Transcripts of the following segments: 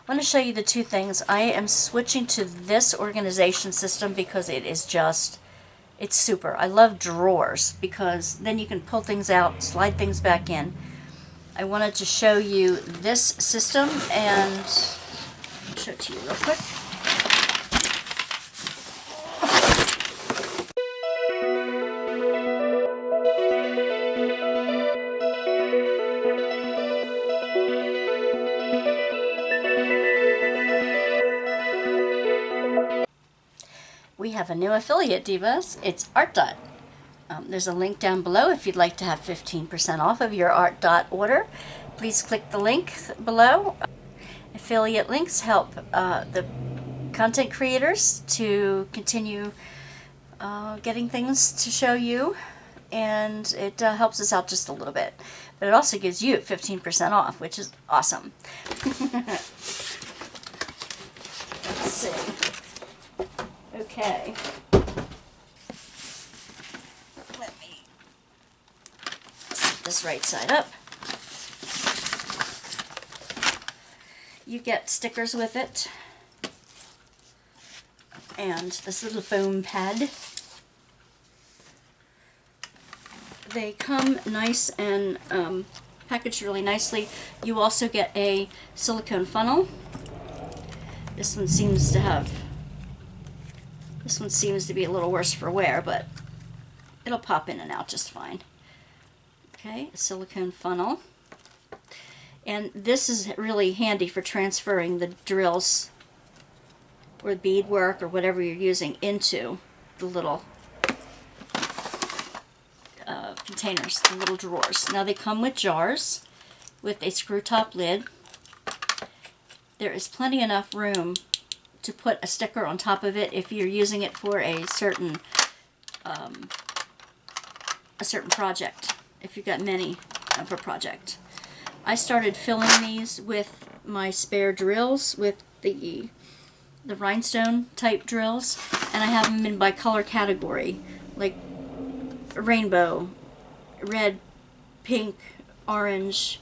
want to show you the two things. I am switching to this organization system because it is just, it's super. I love drawers because then you can pull things out, slide things back in. I wanted to show you this system and show it to you real quick. We have a new affiliate, Divas. It's Art Dot. There's a link down below if you'd like to have 15% off of your Art Dot order. Please click the link below. Affiliate links help the content creators to continue getting things to show you, and it helps us out just a little bit. But it also gives you 15% off, which is awesome. Let's see. Okay. Let me set this right side up. You get stickers with it and this little foam pad. They come nice and packaged really nicely. You also get a silicone funnel. This one seems to be a little worse for wear, but it'll pop in and out just fine. Okay, a silicone funnel. And this is really handy for transferring the drills or beadwork or whatever you're using into the little containers, the little drawers. Now they come with jars with a screw top lid. There is plenty enough room to put a sticker on top of it if you're using it for a certain project, if you've got many of a project. I started filling these with my spare drills, with the rhinestone type drills, and I have them in by color category, like rainbow, red, pink, orange,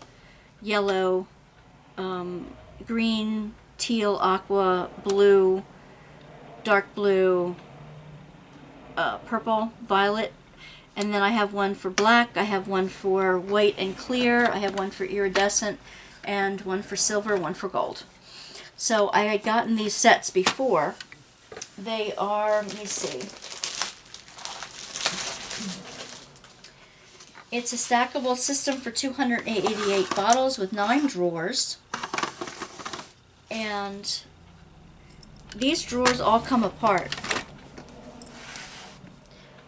yellow, green, teal, aqua, blue, dark blue, purple, violet, and then I have one for black, I have one for white and clear, I have one for iridescent, and one for silver, one for gold. So I had gotten these sets before. They are, let me see, it's a stackable system for 288 bottles with 9 drawers. And these drawers all come apart.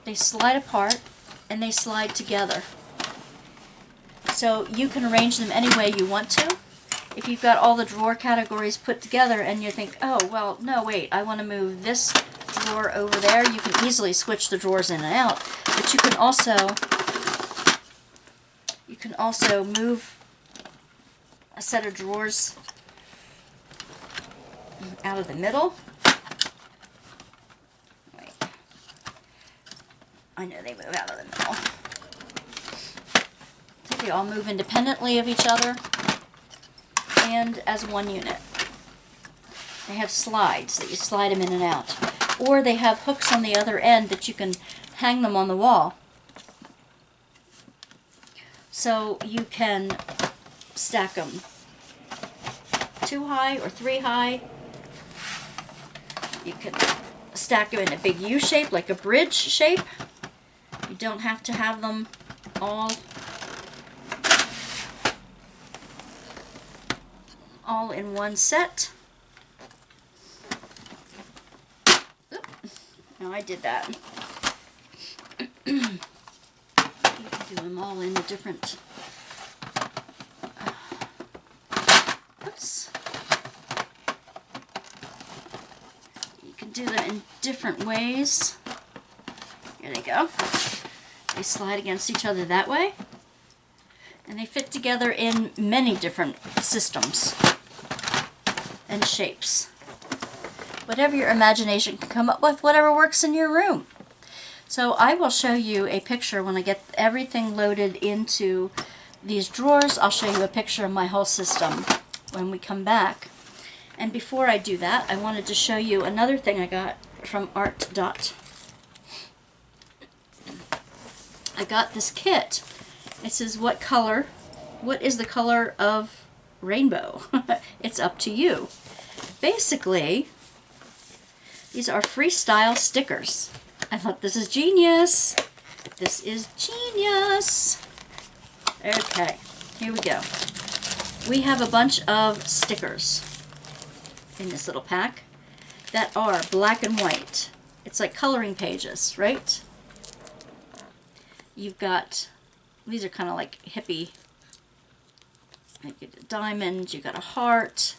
They slide apart and they slide together. So you can arrange them any way you want to. If you've got all the drawer categories put together and you think, oh, well, no, wait, I want to move this drawer over there, you can easily switch the drawers in and out. But you can also move a set of drawers out of the middle. Wait. I know they move out of the middle. They all move independently of each other and as one unit. They have slides that you slide them in and out. Or they have hooks on the other end that you can hang them on the wall. So you can stack them 2 high or 3 high. You can stack them in a big U shape, like a bridge shape. You don't have to have them all in one set. Oop. No, I did that. You can do them all in a different... Oops. You can do them in different ways. Here they go. They slide against each other that way. And they fit together in many different systems and shapes. Whatever your imagination can come up with, whatever works in your room. So I will show you a picture when I get everything loaded into these drawers. I'll show you a picture of my whole system when we come back. And before I do that, I wanted to show you another thing I got from Art Dot. I got this kit. It says, what is the color of rainbow? It's up to you. Basically, these are freestyle stickers. I thought this is genius. This is genius. Okay, here we go. We have a bunch of stickers in this little pack that are black and white. It's like coloring pages, right? You've got, these are kind of like hippie. You get a diamond, you got a heart,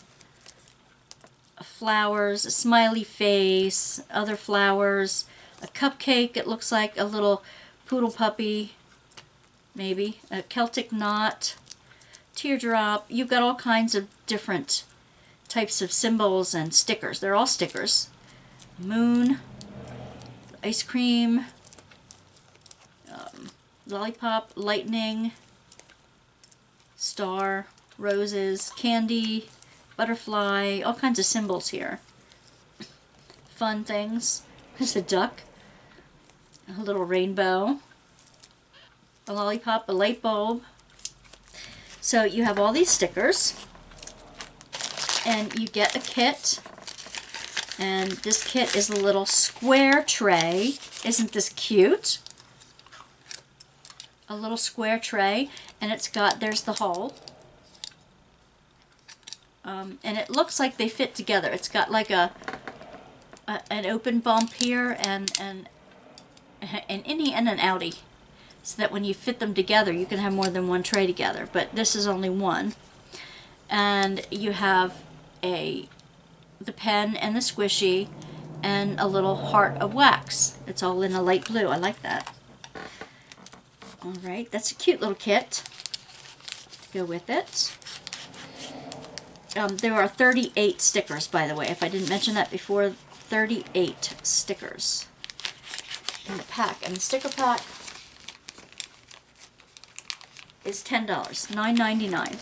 a flowers, a smiley face, other flowers, a cupcake, it looks like a little poodle puppy, maybe, a Celtic knot, teardrop. You've got all kinds of different types of symbols and stickers. They're all stickers. Moon, ice cream, lollipop, lightning, star, roses, candy, butterfly, all kinds of symbols here. Fun things. There's a duck, a little rainbow, a lollipop, a light bulb. So you have all these stickers, and you get a kit, and this kit is a little square tray. Isn't this cute? A little square tray, and it's got, there's the hole, and it looks like they fit together. It's got like an open bump here and an innie and an outie, so that when you fit them together you can have more than one tray together, but this is only one. And you have the pen and the squishy and a little heart of wax. It's all in a light blue. I like that. Alright, that's a cute little kit to go with it. There are 38 stickers, by the way, if I didn't mention that before. 38 stickers in the pack. And the sticker pack is $10, $9.99.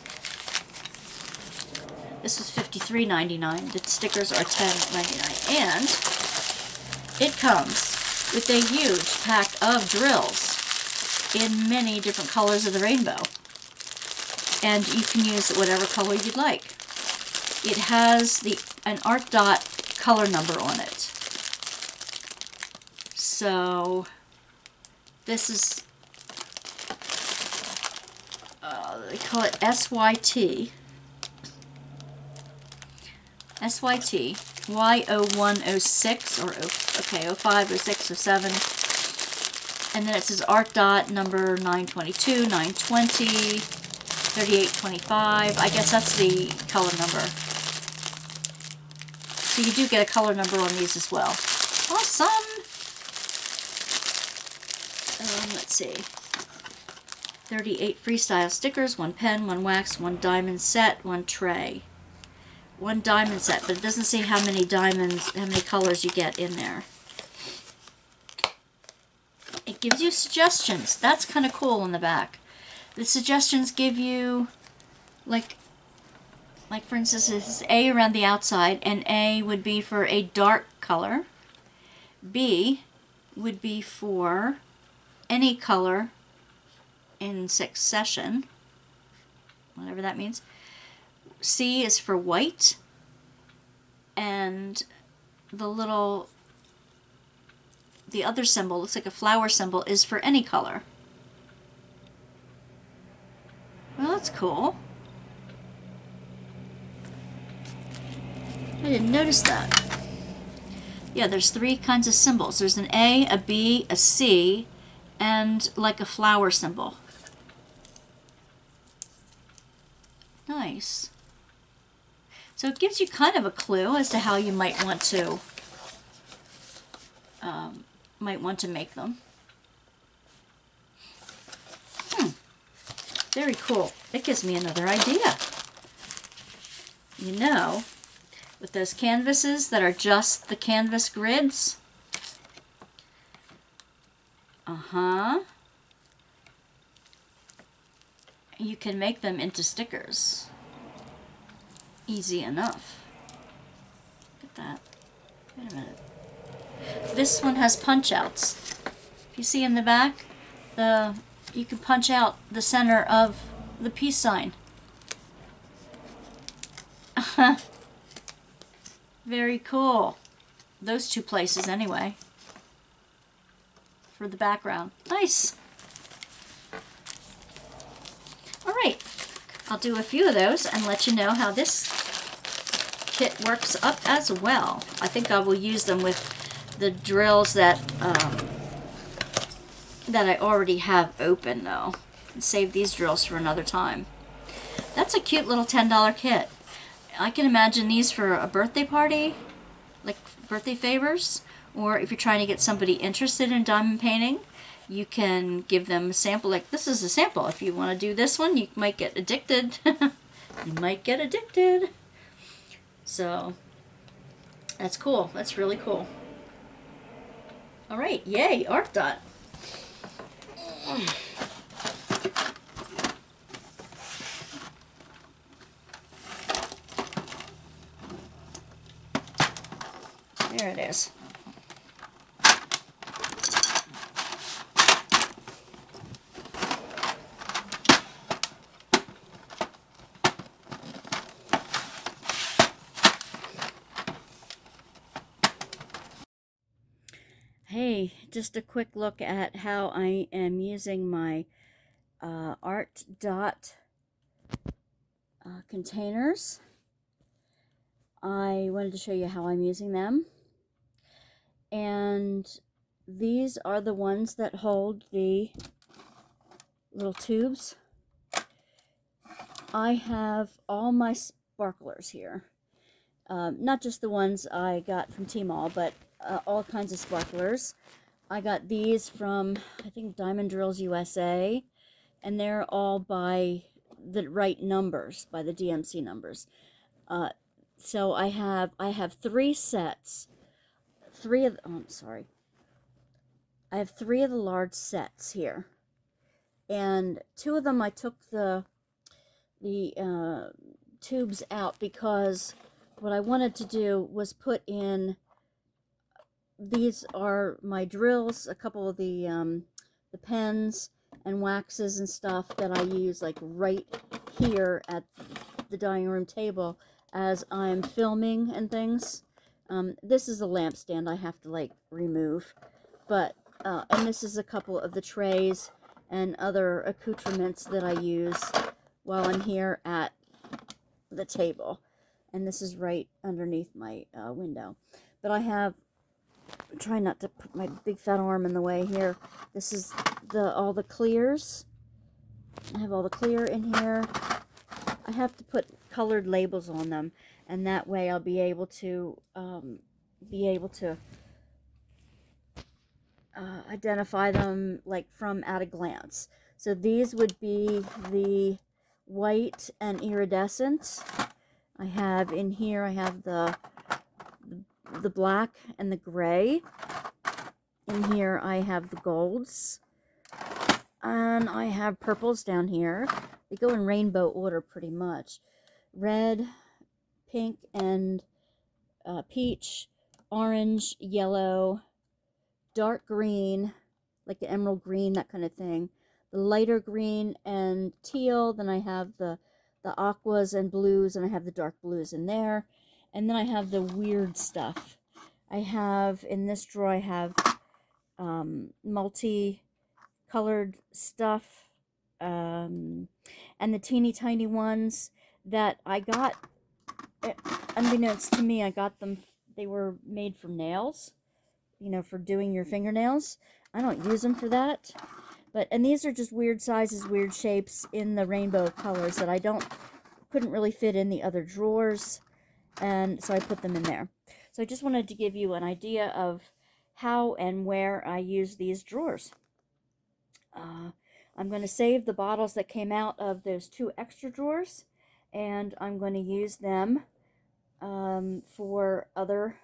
This is $53.99. The stickers are $10.99. And it comes with a huge pack of drills in many different colors of the rainbow. And you can use whatever color you'd like. It has an Art Dot color number on it. So this is, they call it SYT. SYT, Y0106, or, okay, 05, 06, 07. And then it says Art Dot number 922, 920, 3825. I guess that's the color number. So you do get a color number on these as well. Awesome! Let's see. 38 freestyle stickers, 1 pen, 1 wax, 1 diamond set, 1 tray. 1 diamond set, but it doesn't say how many diamonds, how many colors you get in there. It gives you suggestions. That's kind of cool on the back. The suggestions give you, like for instance, it's A around the outside, and A would be for a dark color. B would be for any color in succession, whatever that means. C is for white, and the other symbol, looks like a flower symbol, is for any color. Well, that's cool. I didn't notice that. Yeah, there's 3 kinds of symbols. There's an A, a B, a C, and like a flower symbol. Nice. So it gives you kind of a clue as to how you might want to make them. Very cool. It gives me another idea. You know, with those canvases that are just the canvas grids, you can make them into stickers. Easy enough. that. Wait a minute. This one has punch outs. If you see in the back, you can punch out the center of the peace sign. Very cool. Those two places anyway. For the background. Nice. Alright. I'll do a few of those and let you know how this kit works up as well. I think I will use them with the drills that I already have open though. And save these drills for another time. That's a cute little $10 kit. I can imagine these for a birthday party, like birthday favors, or if you're trying to get somebody interested in diamond painting, you can give them a sample. Like, this is a sample. If you want to do this one, you might get addicted. You might get addicted. So, that's cool. That's really cool. All right, yay, art dot. There it is. Hey, just a quick look at how I am using my art dot containers. I wanted to show you how I'm using them. And these are the ones that hold the little tubes. I have all my sparklers here. Not just the ones I got from Tmall, but all kinds of sparklers. I got these from, I think, Diamond Drills USA, and they're all by the right numbers, by the DMC numbers. So I have 3 sets. I have 3 of the large sets here, and 2 of them I took the tubes out because what I wanted to do was put in. These are my drills, a couple of the pens and waxes and stuff that I use like right here at the dining room table as I'm filming and things. This is a lampstand I have to like remove, but and this is a couple of the trays and other accoutrements that I use while I'm here at the table. And this is right underneath my window. But I have, try not to put my big fat arm in the way here. This is all the clears. I have all the clear in here. I have to put colored labels on them, and that way I'll be able to identify them like from at a glance. So these would be the white and iridescent. I have in here, I have the black and the gray. In here I have the golds. And I have purples down here. They go in rainbow order pretty much. Red, pink, and peach, orange, yellow, dark green, like the emerald green, that kind of thing. The lighter green and teal. Then I have the aquas and blues, and I have the dark blues in there. And then I have the weird stuff. I have, in this drawer, I have multi-colored stuff. And the teeny tiny ones that I got, unbeknownst to me, I got them, they were made from nails, you know, for doing your fingernails. I don't use them for that. But, and these are just weird sizes, weird shapes in the rainbow colors that I couldn't really fit in the other drawers. And so I put them in there. So I just wanted to give you an idea of how and where I use these drawers. I'm going to save the bottles that came out of those 2 extra drawers, and I'm going to use them for other,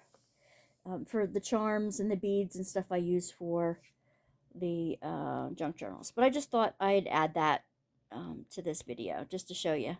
for the charms and the beads and stuff I use for the junk journals. But I just thought I'd add that to this video just to show you.